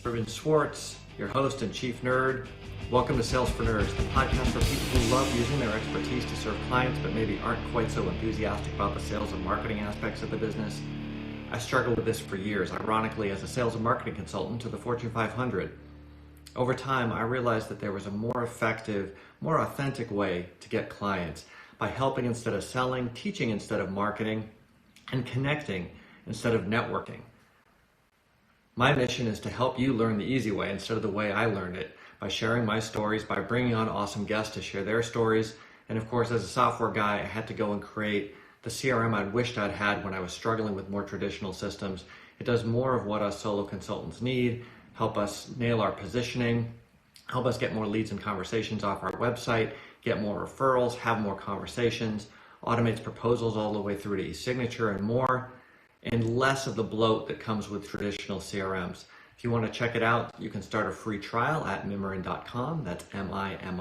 Ruben Swartz, your host and chief nerd. Welcome to Sales for Nerds, the podcast for people who love using their expertise to serve clients but maybe aren't quite so enthusiastic about the sales and marketing aspects of the business. I struggled with this for years, ironically, as a sales and marketing consultant to the Fortune 500. Over time, I realized that there was a more effective, more authentic way to get clients by helping instead of selling, teaching instead of marketing, and connecting instead of networking. My mission is to help you learn the easy way instead of the way I learned it, by sharing my stories, by bringing on awesome guests to share their stories. And of course, as a software guy, I had to go and create the CRM I wished I'd had when I was struggling with more traditional systems. It does more of what us solo consultants need, help us nail our positioning, help us get more leads and conversations off our website, get more referrals, have more conversations, automates proposals all the way through to e-signature and more, and less of the bloat that comes with traditional CRMs. If you want to check it out, you can start a free trial at mimiran.com. That's MIMIRAN.com.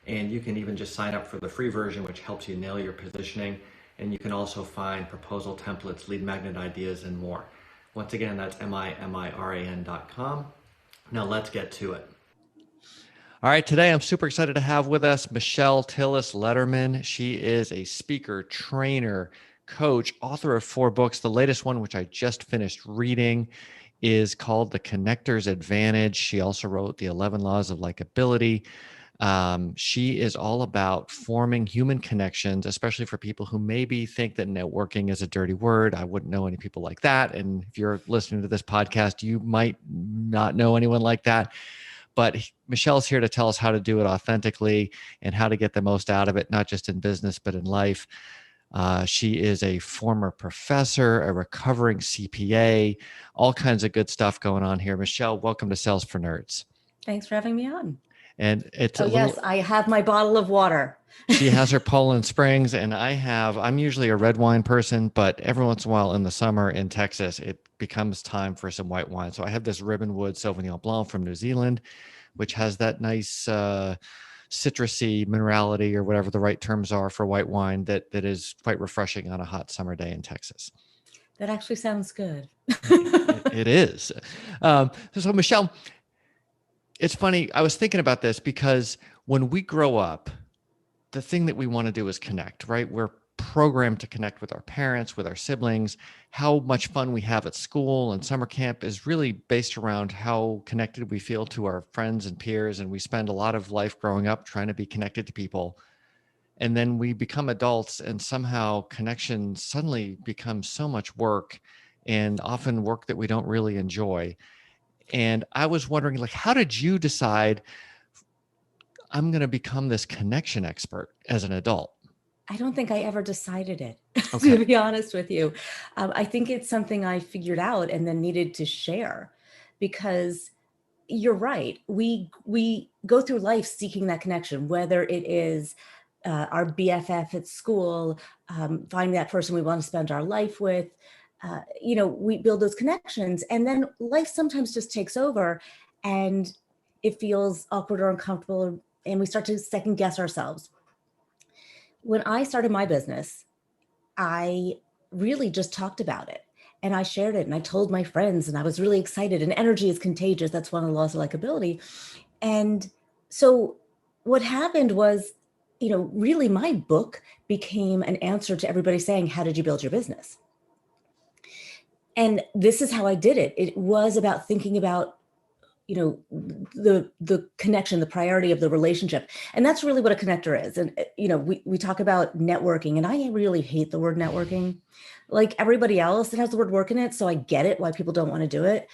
And you can even just sign up for the free version, which helps you nail your positioning. And you can also find proposal templates, lead magnet ideas, and more. Once again, that's MIMIRAN.com. Now let's get to it. All right, today I'm super excited to have with us Michelle Tillis Lederman. She is a speaker, trainer, coach, author of 4 books. The latest one, which I just finished reading, is called The Connector's Advantage. She also wrote The 11 Laws of Likability. She is all about forming human connections, especially for people who maybe think that networking is a dirty word. I wouldn't know any people like that. And if you're listening to this podcast, you might not know anyone like that. But Michelle's here to tell us how to do it authentically and how to get the most out of it, not just in business, but in life. She is a former professor, a recovering CPA, all kinds of good stuff going on here. Michelle, welcome to Sales for Nerds. Thanks for having me on. And it's yes, I have my bottle of water. She has her Poland Springs, and I'm usually a red wine person, but every once in a while in the summer in Texas, it becomes time for some white wine. So I have this Ribbonwood Sauvignon Blanc from New Zealand, which has that nice citrusy minerality, or whatever the right terms are for white wine, that is quite refreshing on a hot summer day in Texas. That actually sounds good. It is. So Michelle, it's funny. I was thinking about this because when we grow up, the thing that we want to do is connect, right? We're programmed to connect with our parents, with our siblings. How much fun we have at school and summer camp is really based around how connected we feel to our friends and peers. And we spend a lot of life growing up trying to be connected to people. And then we become adults, and somehow connection suddenly becomes so much work, and often work that we don't really enjoy. And I was wondering, how did you decide, I'm going to become this connection expert as an adult? I don't think I ever decided it, okay. To be honest with you. I think it's something I figured out and then needed to share, because you're right. We go through life seeking that connection, whether it is our BFF at school, finding that person we want to spend our life with. We build those connections, and then life sometimes just takes over and it feels awkward or uncomfortable, and we start to second guess ourselves. When I started my business, I really just talked about it, and I shared it, and I told my friends, and I was really excited, and energy is contagious. That's one of the laws of likability. And so what happened was, really my book became an answer to everybody saying, how did you build your business? And this is how I did it. It was about thinking about, the connection, the priority of the relationship. And that's really what a connector is. And, we talk about networking, and I really hate the word networking. Like everybody else, it has the word work in it. So I get it, why people don't want to do it.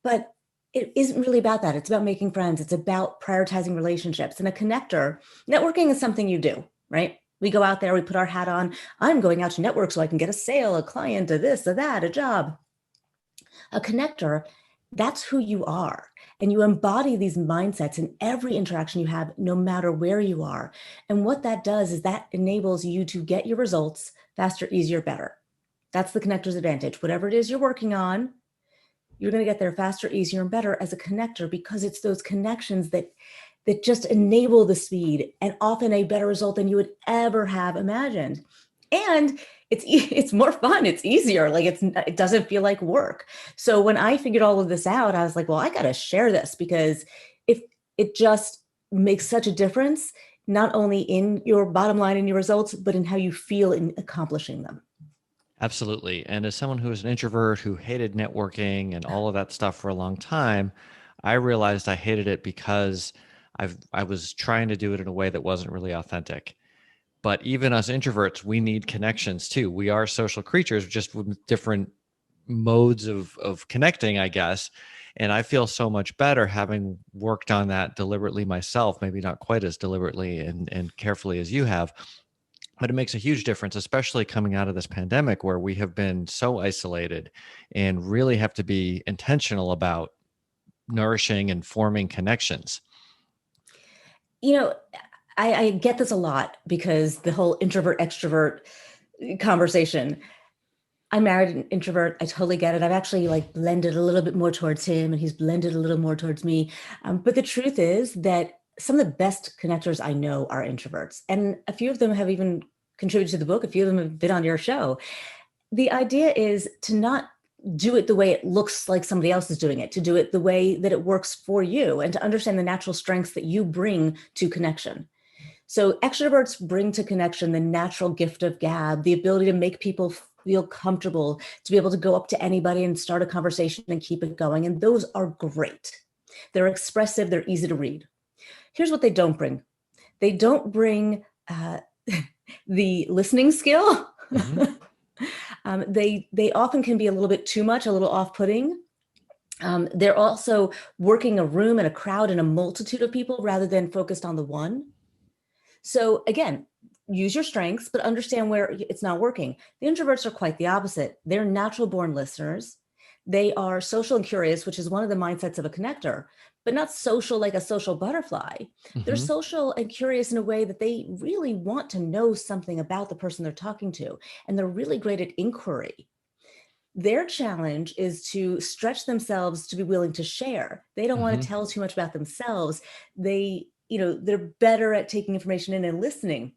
But it isn't really about that. It's about making friends. It's about prioritizing relationships. And a connector, networking is something you do, right? We go out there, we put our hat on. I'm going out to network so I can get a sale, a client, a this, a that, a job. A connector, that's who you are. And you embody these mindsets in every interaction you have, no matter where you are. And what that does is that enables you to get your results faster, easier, better. That's the connector's advantage. Whatever it is you're working on, you're going to get there faster, easier, and better as a connector, because it's those connections that just enable the speed and often a better result than you would ever have imagined. And it's more fun. It's easier. Like it doesn't feel like work. So when I figured all of this out, I was like, well, I got to share this because if it just makes such a difference, not only in your bottom line and your results, but in how you feel in accomplishing them. Absolutely. And as someone who was an introvert who hated networking and all of that stuff for a long time, I realized I hated it because I was trying to do it in a way that wasn't really authentic. But even us introverts, we need connections too. We are social creatures, just with different modes of connecting, I guess. And I feel so much better having worked on that deliberately myself, maybe not quite as deliberately and carefully as you have. But it makes a huge difference, especially coming out of this pandemic where we have been so isolated and really have to be intentional about nourishing and forming connections. You know, I get this a lot because the whole introvert extrovert conversation. I'm married an introvert. I totally get it. I've actually like blended a little bit more towards him and he's blended a little more towards me. But the truth is that some of the best connectors I know are introverts. And a few of them have even contributed to the book. A few of them have been on your show. The idea is to not do it the way it looks like somebody else is doing it, to do it the way that it works for you and to understand the natural strengths that you bring to connection. So extroverts bring to connection the natural gift of gab, the ability to make people feel comfortable, to be able to go up to anybody and start a conversation and keep it going. And those are great. They're expressive, they're easy to read. Here's what they don't bring. They don't bring the listening skill. Mm-hmm. They often can be a little bit too much, a little off-putting. They're also working a room and a crowd and a multitude of people rather than focused on the one. So again, use your strengths, but understand where it's not working. The introverts are quite the opposite. They're natural born listeners. They are social and curious, which is one of the mindsets of a connector, but not social like a social butterfly. Mm-hmm. They're social and curious in a way that they really want to know something about the person they're talking to. And they're really great at inquiry. Their challenge is to stretch themselves to be willing to share. They don't want to tell too much about themselves. They're better at taking information in and listening.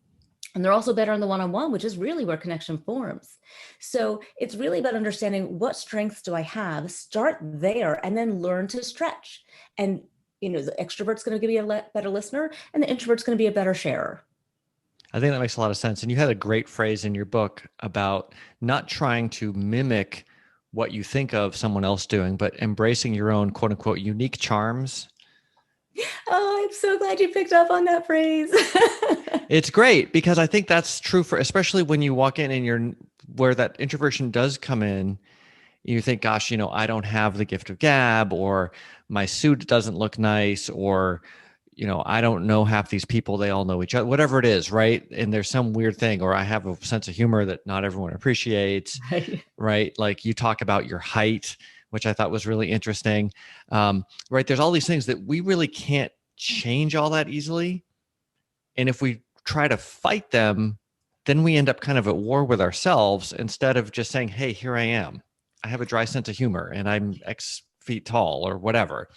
And they're also better on the one-on-one, which is really where connection forms. So it's really about understanding what strengths do I have, start there, and then learn to stretch. And, the extrovert's going to be a better listener and the introvert's going to be a better sharer. I think that makes a lot of sense. And you had a great phrase in your book about not trying to mimic what you think of someone else doing, but embracing your own quote unquote unique charms. Oh, I'm so glad you picked up on that phrase. It's great because I think that's true for, especially when you walk in and where that introversion does come in, you think, gosh, I don't have the gift of gab, or my suit doesn't look nice, or, I don't know half these people, they all know each other, whatever it is, right? And there's some weird thing, or I have a sense of humor that not everyone appreciates, right? Like you talk about your height, which I thought was really interesting, right? There's all these things that we really can't change all that easily. And if we try to fight them, then we end up kind of at war with ourselves instead of just saying, hey, here I am. I have a dry sense of humor and I'm X feet tall or whatever.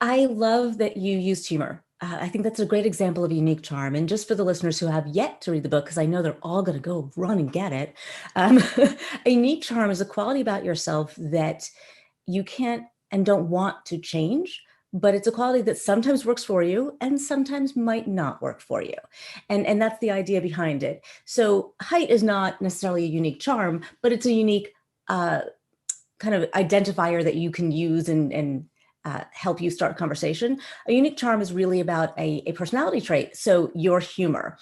I love that you used humor. I think that's a great example of a unique charm. And just for the listeners who have yet to read the book, because I know they're all going to go run and get it. A unique charm is a quality about yourself that you can't and don't want to change, but it's a quality that sometimes works for you and sometimes might not work for you. And that's the idea behind it. So height is not necessarily a unique charm, but it's a unique kind of identifier that you can use and help you start a conversation. A unique charm is really about a personality trait. So your humor.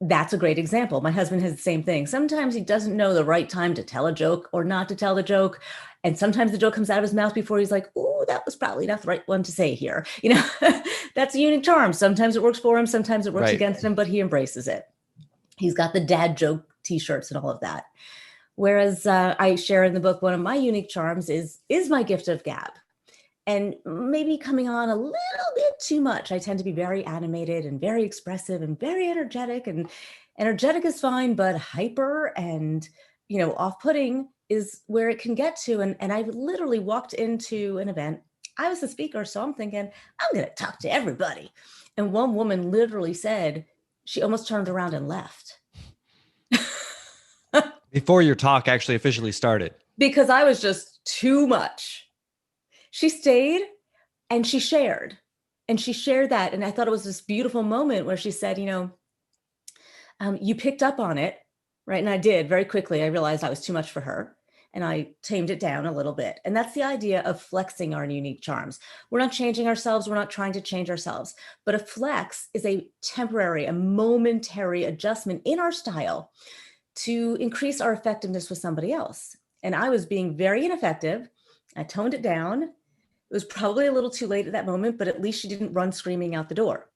That's a great example. My husband has the same thing. Sometimes he doesn't know the right time to tell a joke or not to tell the joke. And sometimes the joke comes out of his mouth before he's like, oh, that was probably not the right one to say here. That's a unique charm. Sometimes it works for him. Sometimes it works against him, but he embraces it. He's got the dad joke t-shirts and all of that. Whereas I share in the book, one of my unique charms is my gift of gab. And maybe coming on a little bit too much. I tend to be very animated and very expressive and very energetic. And energetic is fine, but hyper and, off-putting is where it can get to. And I literally walked into an event. I was the speaker, so I'm thinking, I'm going to talk to everybody. And one woman literally said, she almost turned around and left. Before your talk actually officially started. because I was just too much. She stayed and she shared. And she shared that. And I thought it was this beautiful moment where she said, you picked up on it, right? And I did very quickly. I realized I was too much for her. And I tamed it down a little bit. And that's the idea of flexing our unique charms. We're not changing ourselves. We're not trying to change ourselves. But a flex is a temporary, a momentary adjustment in our style to increase our effectiveness with somebody else. And I was being very ineffective. I toned it down. It was probably a little too late at that moment, but at least she didn't run screaming out the door.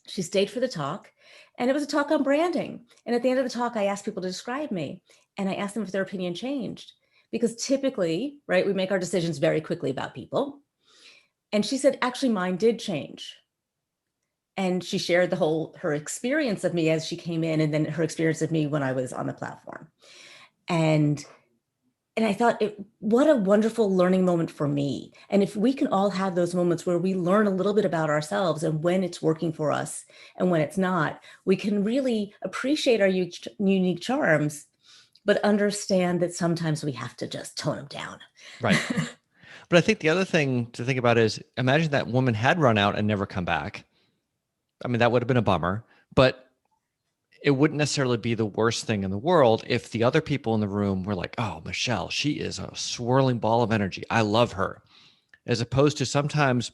She stayed for the talk, and it was a talk on branding. And at the end of the talk, I asked people to describe me, and I asked them if their opinion changed. Because typically, right, we make our decisions very quickly about people. And she said, actually, mine did change. And she shared her experience of me as she came in, and then her experience of me when I was on the platform. And I thought, what a wonderful learning moment for me. And if we can all have those moments where we learn a little bit about ourselves and when it's working for us and when it's not, we can really appreciate our unique charms, but understand that sometimes we have to just tone them down. Right. But I think the other thing to think about is, imagine that woman had run out and never come back. I mean, that would have been a bummer, but it wouldn't necessarily be the worst thing in the world if the other people in the room were like, oh, Michelle, she is a swirling ball of energy. I love her. As opposed to sometimes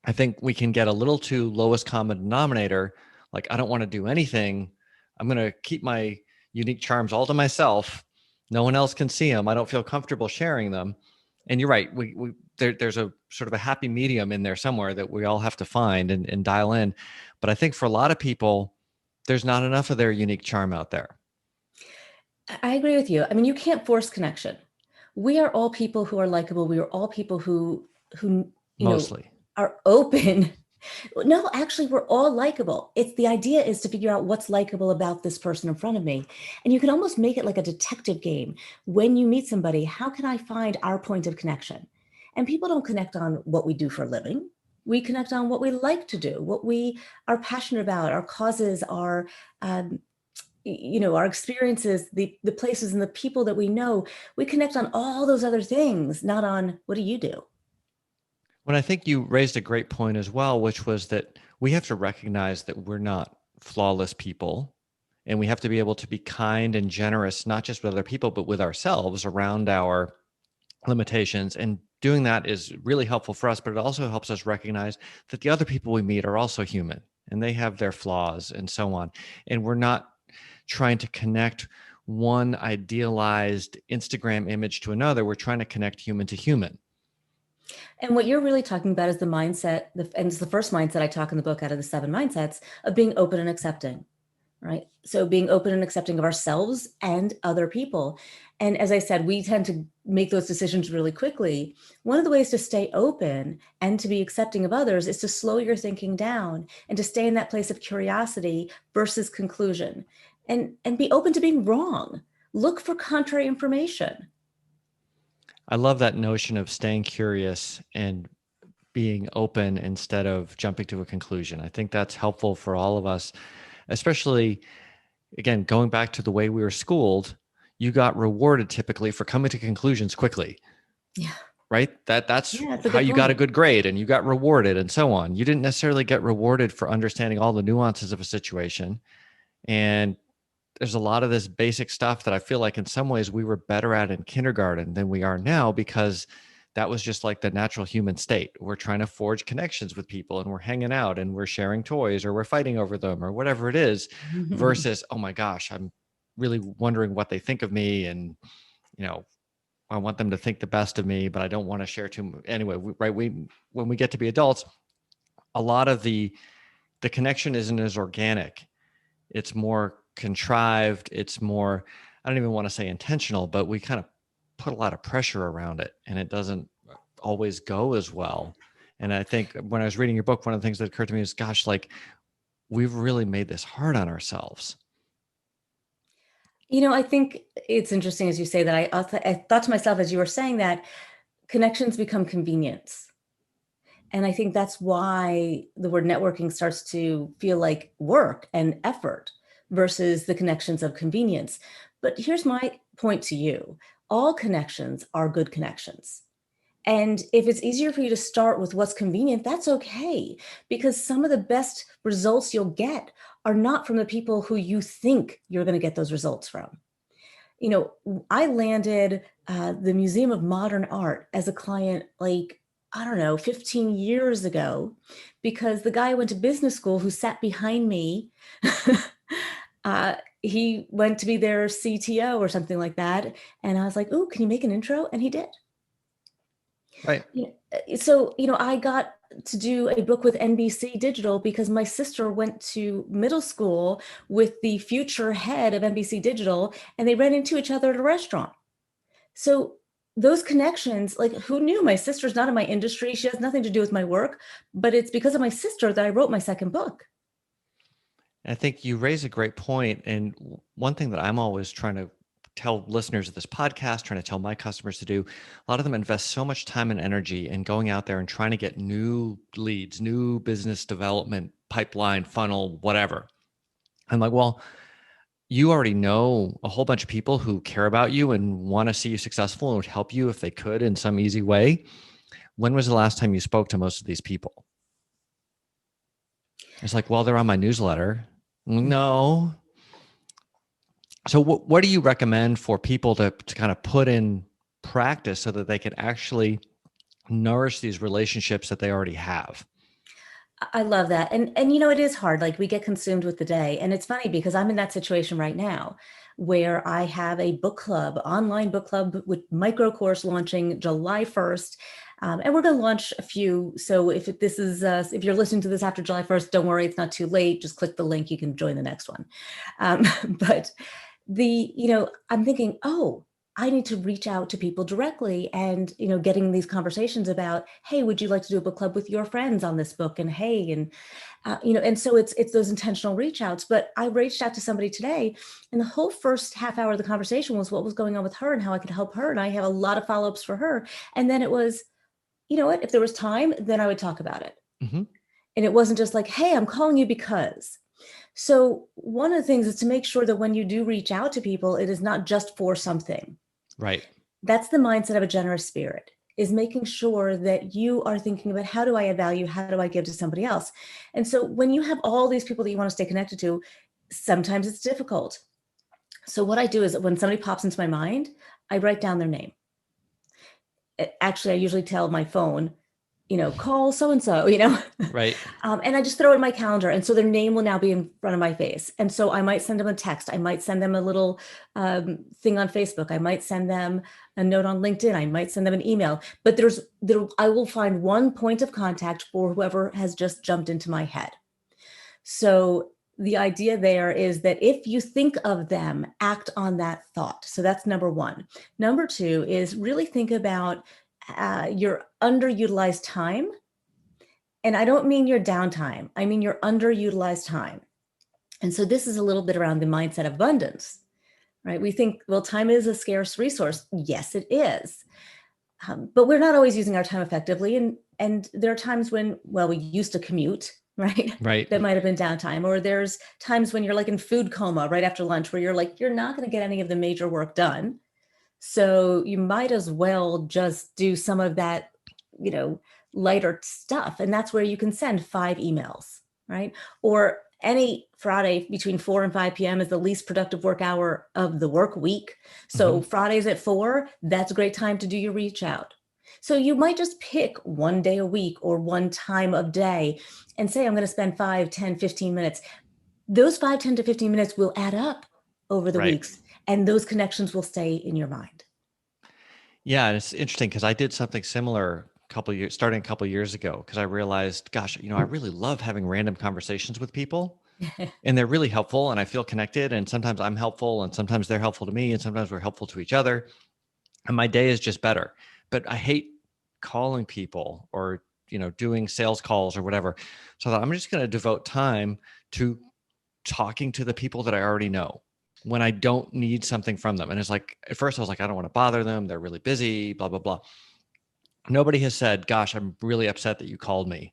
I think we can get a little too lowest common denominator. Like, I don't want to do anything. I'm going to keep my unique charms all to myself. No one else can see them. I don't feel comfortable sharing them. And you're right. There's a sort of a happy medium in there somewhere that we all have to find and dial in. But I think for a lot of people, there's not enough of their unique charm out there. I agree with you. I mean, you can't force connection. We are all people who are likable. We are all people who Mostly. are open. No, actually, we're all likable. The idea is to figure out what's likable about this person in front of me. And you can almost make it like a detective game. When you meet somebody, how can I find our point of connection? And people don't connect on what we do for a living. We connect on what we like to do, what we are passionate about, our causes, um, our experiences, the places and the people that we know. We connect on all those other things, not on what do you do? Well, I think you raised a great point as well, which was that we have to recognize that we're not flawless people. And we have to be able to be kind and generous, not just with other people, but with ourselves around our limitations. And doing that is really helpful for us, but it also helps us recognize that the other people we meet are also human and they have their flaws and so on. And we're not trying to connect one idealized Instagram image to another. We're trying to connect human to human. And what you're really talking about is the mindset, and it's the first mindset I talk in the book out of the 7 mindsets of being open and accepting, right? So being open and accepting of ourselves and other people. And as I said, we tend to make those decisions really quickly. One of the ways to stay open and to be accepting of others is to slow your thinking down and to stay in that place of curiosity versus conclusion, and be open to being wrong. Look for contrary information. I love that notion of staying curious and being open instead of jumping to a conclusion. I think that's helpful for all of us, especially, again, going back to the way we were schooled. You got rewarded typically for coming to conclusions quickly. Yeah. Right? That's Yeah, how you got a good grade and you got rewarded and so on. You didn't necessarily get rewarded for understanding all the nuances of a situation. And there's a lot of this basic stuff that I feel like in some ways we were better at in kindergarten than we are now, because that was just like the natural human state. We're trying to forge connections with people and we're hanging out and we're sharing toys or we're fighting over them or whatever it is, versus, oh my gosh, I'm really wondering what they think of me. And, I want them to think the best of me, but I don't want to share too much. Anyway, when we get to be adults, a lot of the connection isn't as organic. It's more contrived. It's more, I don't even want to say intentional, but we kind of put a lot of pressure around it and it doesn't always go as well. And I think when I was reading your book, one of the things that occurred to me is, gosh, like we've really made this hard on ourselves. I think it's interesting as you say that. I thought to myself as you were saying that connections become convenience. And I think that's why the word networking starts to feel like work and effort versus the connections of convenience. But here's my point to you. All connections are good connections. And if it's easier for you to start with what's convenient, that's okay. Because some of the best results you'll get are not from the people who you think you're going to get those results from. You know, I landed the Museum of Modern Art as a client, like, I don't know, 15 years ago, because the guy I went to business school who sat behind me, he went to be their CTO or something like that. And I was like, "Ooh, can you make an intro?" And he did. Right. So, I got to do a book with NBC Digital because my sister went to middle school with the future head of NBC Digital, and they ran into each other at a restaurant. So those connections, like, who knew? My sister's not in my industry. She has nothing to do with my work, but it's because of my sister that I wrote my second book. I think you raise a great point. And one thing that I'm always trying to tell listeners of this podcast, trying to tell my customers to do, a lot of them invest so much time and energy in going out there and trying to get new leads, new business development, pipeline, funnel, whatever. I'm like, well, you already know a whole bunch of people who care about you and want to see you successful and would help you if they could in some easy way. When was the last time you spoke to most of these people? It's like, well, they're on my newsletter. No. So what do you recommend for people to kind of put in practice so that they can actually nourish these relationships that they already have? I love that. And it is hard. Like, we get consumed with the day. And it's funny because I'm in that situation right now where I have a book club, online book club with micro course launching July 1st. And we're going to launch a few. So if if you're listening to this after July 1st, don't worry, it's not too late. Just click the link. You can join the next one. But I'm thinking, oh, I need to reach out to people directly and, getting these conversations about, hey, would you like to do a book club with your friends on this book? And hey, and so it's those intentional reach outs. But I reached out to somebody today, and the whole first half hour of the conversation was what was going on with her and how I could help her. And I have a lot of follow-ups for her. And then it was, you know what, if there was time, then I would talk about it. Mm-hmm. And it wasn't just like, hey, I'm calling you because. So one of the things is to make sure that when you do reach out to people, it is not just for something. Right. That's the mindset of a generous spirit, is making sure that you are thinking about, how do I add value? How do I give to somebody else? And so when you have all these people that you want to stay connected to, sometimes it's difficult. So what I do is, when somebody pops into my mind, I write down their name. Actually, I usually tell my phone, call so-and-so, Right. And I just throw it in my calendar. And so their name will now be in front of my face. And so I might send them a text. I might send them a little thing on Facebook. I might send them a note on LinkedIn. I might send them an email. But I will find one point of contact for whoever has just jumped into my head. So the idea there is that if you think of them, act on that thought. So that's number one. Number two is really think about your underutilized time. And I don't mean your downtime. I mean your underutilized time. And so this is a little bit around the mindset of abundance, right? We think, well, time is a scarce resource. Yes, it is. But we're not always using our time effectively. And there are times when, well, we used to commute, right? Right. That might have been downtime. Or there's times when you're like in food coma right after lunch, where you're like, you're not going to get any of the major work done. So you might as well just do some of that, lighter stuff. And that's where you can send 5 emails, right? Or any Friday between 4 and 5 p.m. is the least productive work hour of the work week. So Fridays at 4, that's a great time to do your reach out. So you might just pick one day a week or one time of day and say, I'm going to spend 5, 10, 15 minutes. Those 5, 10 to 15 minutes will add up over the weeks, and those connections will stay in your mind. Yeah. And it's interesting because I did something similar starting a couple of years ago, because I realized, gosh, I really love having random conversations with people. And they're really helpful, and I feel connected, and sometimes I'm helpful, and sometimes they're helpful to me, and sometimes we're helpful to each other, and my day is just better. But I hate calling people or doing sales calls or whatever. So I thought, I'm just going to devote time to talking to the people that I already know when I don't need something from them. And it's like, at first I was like, I don't want to bother them, they're really busy, blah blah blah. Nobody has said, gosh, I'm really upset that you called me,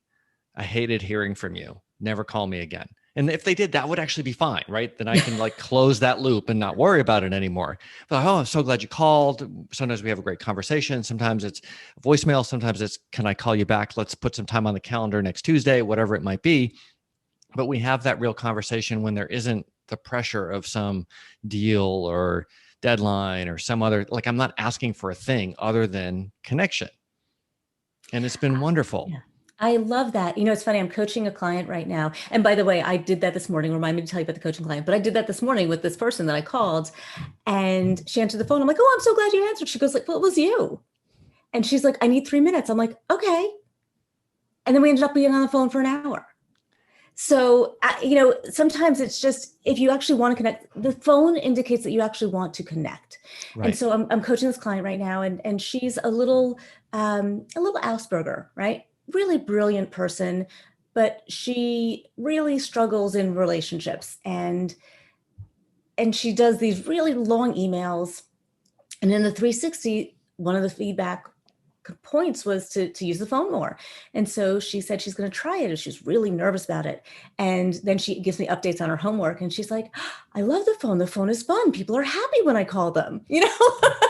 I hated hearing from you, never call me again. And if they did, that would actually be fine, right? Then I can like close that loop and not worry about it anymore. But oh, I'm so glad you called. Sometimes we have a great conversation. Sometimes it's voicemail. Sometimes it's, can I call you back? Let's put some time on the calendar next Tuesday, whatever it might be. But we have that real conversation when there isn't the pressure of some deal or deadline or some other, like I'm not asking for a thing other than connection. And it's been wonderful. Yeah. I love that. You know, it's funny. I'm coaching a client right now. And by the way, I did that this morning. Remind me to tell you about the coaching client, but I did that this morning with this person that I called, and she answered the phone. I'm like, oh, I'm so glad you answered. She goes like, well, it was you. And she's like, I need 3 minutes. I'm like, okay. And then we ended up being on the phone for an hour. So, you know, sometimes it's just, if you actually want to connect, the phone indicates that you actually want to connect. Right. And so I'm coaching this client right now, and she's a little Asperger, right? Really brilliant person, but she really struggles in relationships, and she does these really long emails. And in the 360, one of the feedback points was to use the phone more. And so she said she's going to try it, and she's really nervous about it. And then she gives me updates on her homework, and she's like, I love the phone. The phone is fun. People are happy when I call them, you know?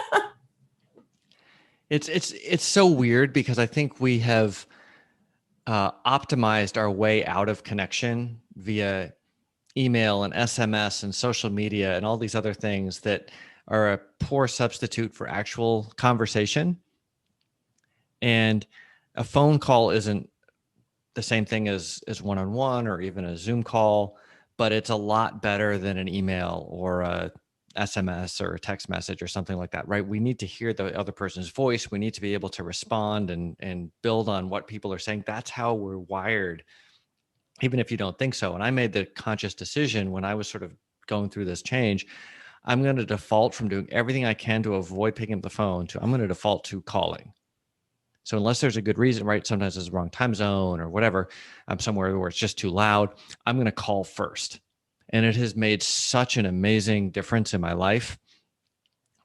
It's so weird because I think we have optimized our way out of connection via email and SMS and social media and all these other things that are a poor substitute for actual conversation. And a phone call isn't the same thing as one-on-one or even a Zoom call, but it's a lot better than an email or a SMS or a text message or something like that, right? We need to hear the other person's voice. We need to be able to respond and build on what people are saying. That's how we're wired, even if you don't think so. And I made the conscious decision when I was sort of going through this change. I'm going to default from doing everything I can to avoid picking up the phone to I'm going to default to calling. So unless there's a good reason, right? Sometimes it's the wrong time zone or whatever. I'm somewhere where it's just too loud. I'm going to call first. And it has made such an amazing difference in my life.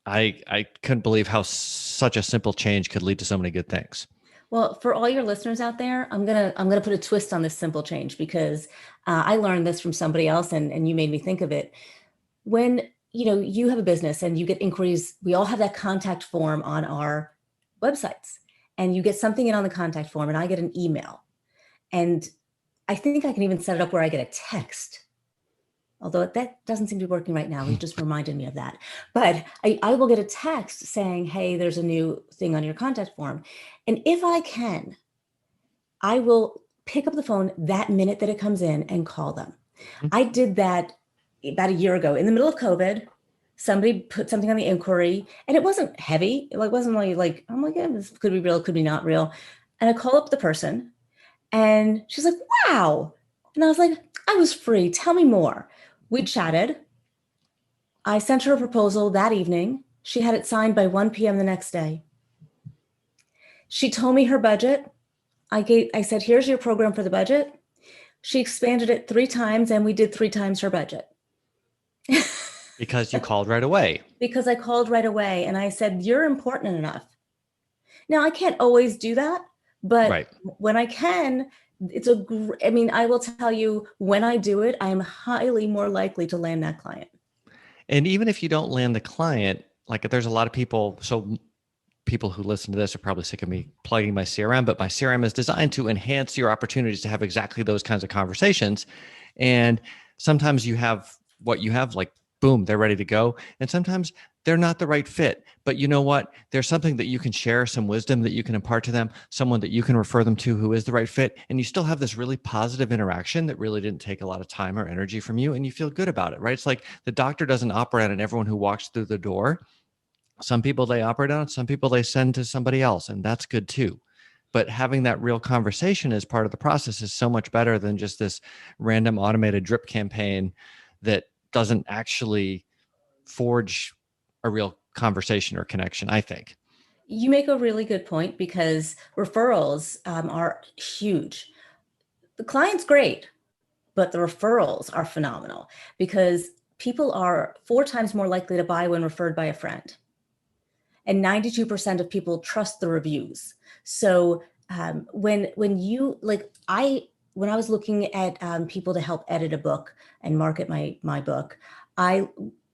I couldn't believe how such a simple change could lead to so many good things. Well, for all your listeners out there, I'm gonna put a twist on this simple change, because I learned this from somebody else, and you made me think of it. When you have a business and you get inquiries, we all have that contact form on our websites, and you get something in on the contact form, and I get an email, and I think I can even set it up where I get a text. Although that doesn't seem to be working right now. You just reminded me of that. But I will get a text saying, hey, there's a new thing on your contact form. And if I can, I will pick up the phone that minute that it comes in and call them. Mhm. I did that about a year ago in the middle of COVID. Somebody put something on the inquiry, and it wasn't heavy. It wasn't like I'm like, yeah, this could be real, could be not real. And I call up the person, and she's like, wow. And I was like, I was free. Tell me more. We chatted. I sent her a proposal that evening. She had it signed by 1 p.m. the next day. She told me her budget. I said, here's your program for the budget. She expanded it 3 times, and we did 3 times her budget. Because you called right away. Because I called right away, and I said, you're important enough. Now, I can't always do that, but Right. when I can, I will tell you, when I do it, I am highly more likely to land that client. And even if you don't land the client, like there's a lot of people, so people who listen to this are probably sick of me plugging my CRM, but my CRM is designed to enhance your opportunities to have exactly those kinds of conversations. And sometimes you have what you have, like, boom, they're ready to go. And sometimes they're not the right fit. But you know what? There's something that you can share, some wisdom that you can impart to them, someone that you can refer them to who is the right fit. And you still have this really positive interaction that really didn't take a lot of time or energy from you. And you feel good about it, right? It's like the doctor doesn't operate on everyone who walks through the door. Some people they operate on, some people they send to somebody else, and that's good too. But having that real conversation as part of the process is so much better than just this random automated drip campaign that doesn't actually forge a real conversation or connection, I think. You make a really good point, because referrals are huge. The client's great, but the referrals are phenomenal, because people are 4 times more likely to buy when referred by a friend. And 92% of people trust the reviews. So when you, like, I when I was looking at people to help edit a book and market my book, I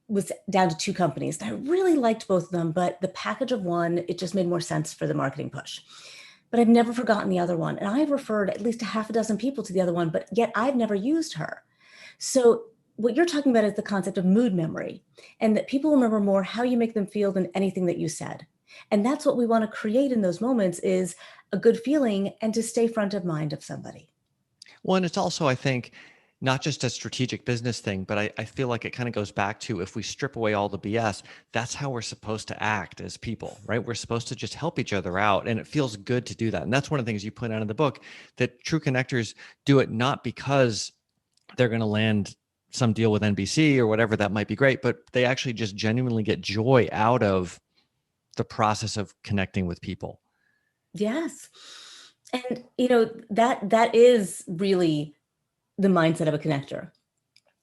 was down to 2 companies. I really liked both of them, but the package of one, it just made more sense for the marketing push. But I've never forgotten the other one. And I've referred at least a half a dozen people to the other one, but yet I've never used her. So what you're talking about is the concept of mood memory, and that people remember more how you make them feel than anything that you said. And that's what we want to create in those moments, is a good feeling and to stay front of mind of somebody. Well, and it's also, I think, not just a strategic business thing, but I feel like it kind of goes back to, if we strip away all the BS, that's how we're supposed to act as people, right? We're supposed to just help each other out. And it feels good to do that. And that's one of the things you put out in the book, that true connectors do it not because they're going to land some deal with NBC or whatever that might be great, but they actually just genuinely get joy out of the process of connecting with people. Yes. And that is really the mindset of a connector,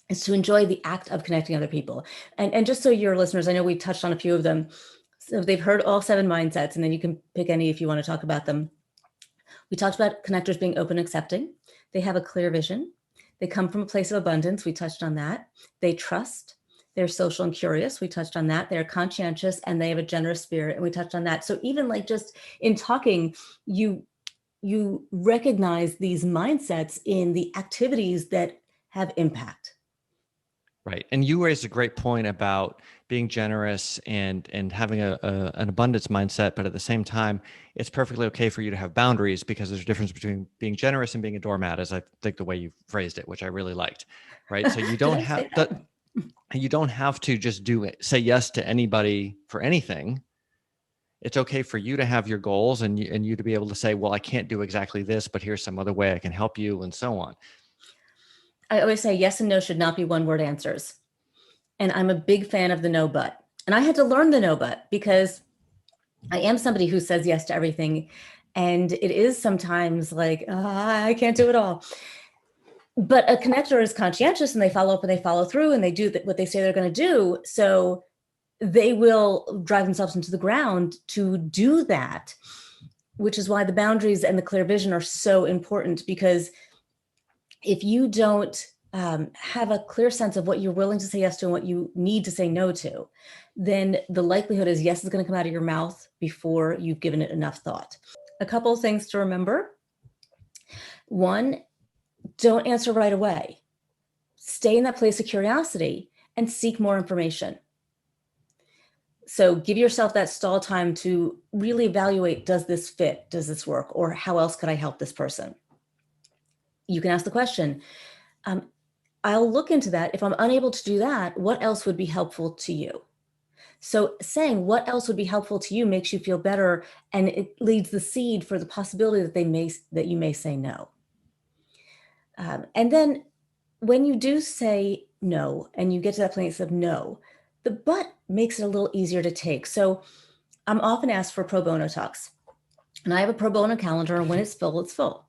is to enjoy the act of connecting other people. And just so your listeners, I know we've touched on a few of them, so they've heard all 7 mindsets, and then you can pick any if you want to talk about them. We talked about connectors being open and accepting. They have a clear vision. They come from a place of abundance. We touched on that. They trust. They're social and curious. We touched on that. They're conscientious, and they have a generous spirit. And we touched on that. So even like just in talking, you recognize these mindsets in the activities that have impact. Right. And you raised a great point about being generous and having an abundance mindset, but at the same time, it's perfectly okay for you to have boundaries, because there's a difference between being generous and being a doormat, as I think the way you phrased it, which I really liked. Right. So you don't have that. You don't have to just say yes to anybody for anything. It's okay for you to have your goals, and you to be able to say, well, I can't do exactly this, but here's some other way I can help you, and so on. I always say yes and no should not be one-word answers. And I'm a big fan of the no but. And I had to learn the no but, because I am somebody who says yes to everything. And it is sometimes like, I can't do it all. But a connector is conscientious, and they follow up and they follow through, and they do what they say they're going to do. So they will drive themselves into the ground to do that, which is why the boundaries and the clear vision are so important. Because if you don't have a clear sense of what you're willing to say yes to and what you need to say no to, then the likelihood is yes is going to come out of your mouth before you've given it enough thought. A couple of things to remember. 1, don't answer right away. Stay in that place of curiosity and seek more information. So give yourself that stall time to really evaluate, does this fit? Does this work? Or how else could I help this person? You can ask the question, I'll look into that. If I'm unable to do that, what else would be helpful to you? So saying what else would be helpful to you makes you feel better, and it leads the seed for the possibility that you may say no. And then when you do say no, and you get to that place of no, the but makes it a little easier to take. So I'm often asked for pro bono talks, and I have a pro bono calendar, and when it's full, it's full.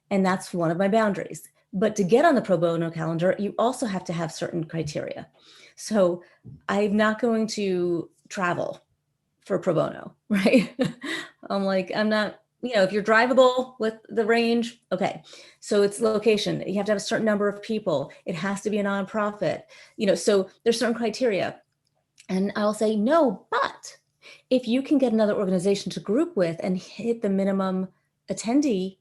And that's one of my boundaries. But to get on the pro bono calendar, you also have to have certain criteria. So I'm not going to travel for pro bono, right? I'm not, if you're drivable with the range, okay. So it's location. You have to have a certain number of people. It has to be a nonprofit, so there's certain criteria. And I'll say no, but if you can get another organization to group with and hit the minimum attendee,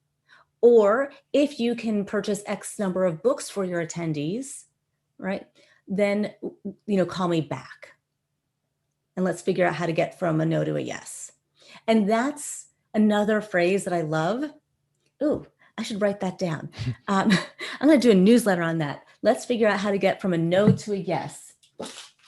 or if you can purchase X number of books for your attendees, right, then, call me back. And let's figure out how to get from a no to a yes. And that's another phrase that I love. Ooh, I should write that down. I'm going to do a newsletter on that. Let's figure out how to get from a no to a yes.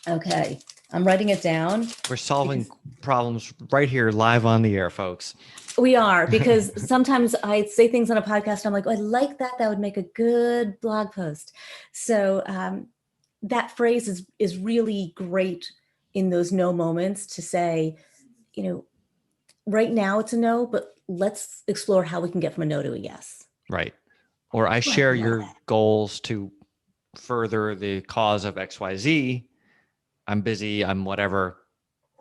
Okay, I'm writing it down. We're solving problems right here live on the air, folks. We are, because sometimes I say things on a podcast, and I'm like, oh, I like that. That would make a good blog post. So that phrase is really great in those no moments, to say, right now it's a no, but let's explore how we can get from a no to a yes. Right. Or I share your goals to further the cause of XYZ. I'm busy, I'm whatever.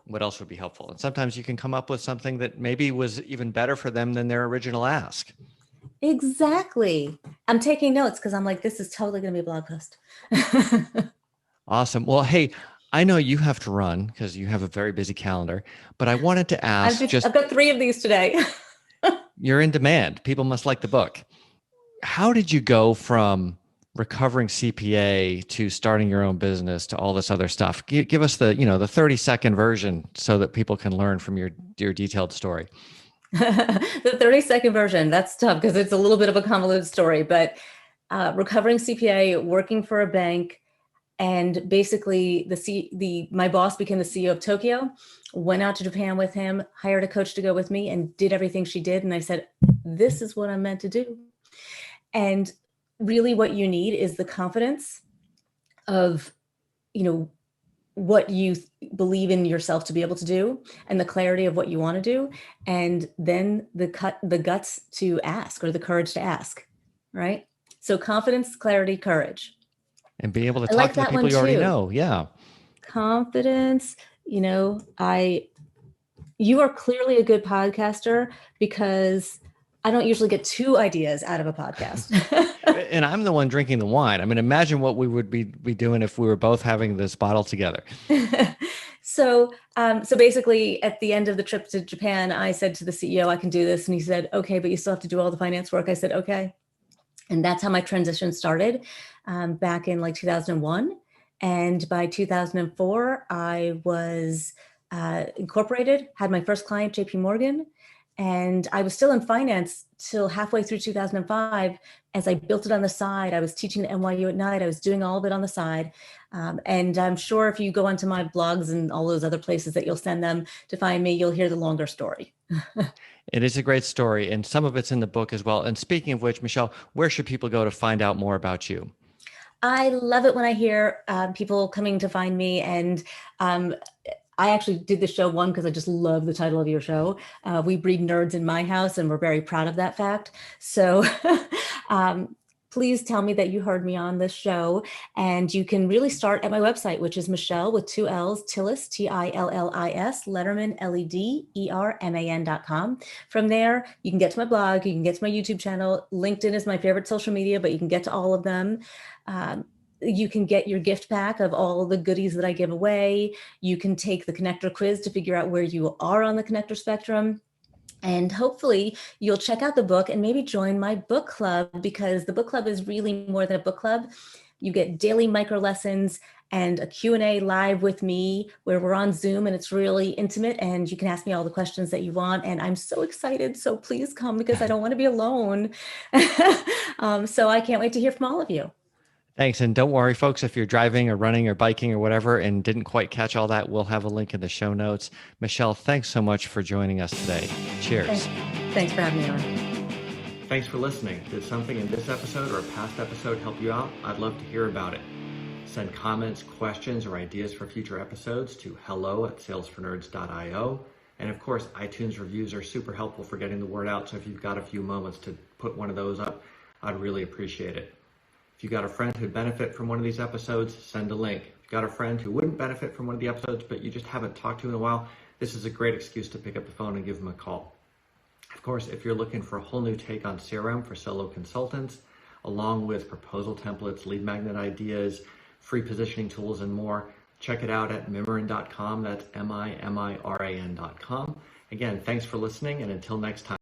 What else would be helpful? And sometimes you can come up with something that maybe was even better for them than their original ask. Exactly. I'm taking notes because I'm like, this is totally going to be a blog post. Awesome. Well, hey, I know you have to run because you have a very busy calendar, but I wanted to ask I've got 3 of these today. you're in demand. People must like the book. How did you go from recovering CPA to starting your own business to all this other stuff? Give us the 30-second version so that people can learn from your detailed story. The 30-second version, that's tough because it's a little bit of a convoluted story, but recovering CPA, working for a bank, and basically my boss became the CEO of Tokyo, went out to Japan with him, hired a coach to go with me, and did everything she did. And I said, this is what I'm meant to do. And really what you need is the confidence of, what you believe in yourself to be able to do, and the clarity of what you want to do, and then the guts to ask, or the courage to ask, right? So confidence, clarity, courage. And be able to I talk like to the that one people you already too. know. Yeah. Confidence, you are clearly a good podcaster because I don't usually get 2 ideas out of a podcast. And I'm the one drinking the wine. I mean, imagine what we would be doing if we were both having this bottle together. So basically at the end of the trip to Japan, I said to the CEO, I can do this. And he said, okay, but you still have to do all the finance work. I said, okay. And that's how my transition started back in like 2001. And by 2004, I was incorporated, had my first client, JP Morgan. And I was still in finance till halfway through 2005. As I built it on the side, I was teaching at NYU at night. I was doing all of it on the side. And I'm sure if you go onto my blogs and all those other places that you'll send them to find me, you'll hear the longer story. It is a great story, and some of it's in the book as well. And speaking of which, Michelle, where should people go to find out more about you? I love it when I hear people coming to find me, and I actually did the show one because I just love the title of your show. We breed nerds in my house, and we're very proud of that fact. So please tell me that you heard me on this show. And you can really start at my website, which is Michelle with 2 L's, Tillis, Tillis, Lederman, Lederman.com. From there, you can get to my blog, you can get to my YouTube channel. LinkedIn is my favorite social media, but you can get to all of them. You can get your gift pack of all the goodies that I give away. You can take the connector quiz to figure out where you are on the connector spectrum. And hopefully you'll check out the book and maybe join my book club, because the book club is really more than a book club. You get daily micro lessons and a Q&A live with me where we're on Zoom, and it's really intimate, and you can ask me all the questions that you want. And I'm so excited. So please come, because I don't want to be alone. So I can't wait to hear from all of you. Thanks. And don't worry, folks, if you're driving or running or biking or whatever and didn't quite catch all that, we'll have a link in the show notes. Michelle, thanks so much for joining us today. Cheers. Thanks for having me on. Thanks for listening. Did something in this episode or a past episode help you out? I'd love to hear about it. Send comments, questions, or ideas for future episodes to hello@salesfornerds.io. And of course, iTunes reviews are super helpful for getting the word out. So if you've got a few moments to put one of those up, I'd really appreciate it. If you got a friend who'd benefit from one of these episodes, send a link. If you got a friend who wouldn't benefit from one of the episodes, but you just haven't talked to in a while, this is a great excuse to pick up the phone and give them a call. Of course, if you're looking for a whole new take on CRM for solo consultants, along with proposal templates, lead magnet ideas, free positioning tools, and more, check it out at mimiran.com. That's MIMIRAN.com. Again, thanks for listening, and until next time.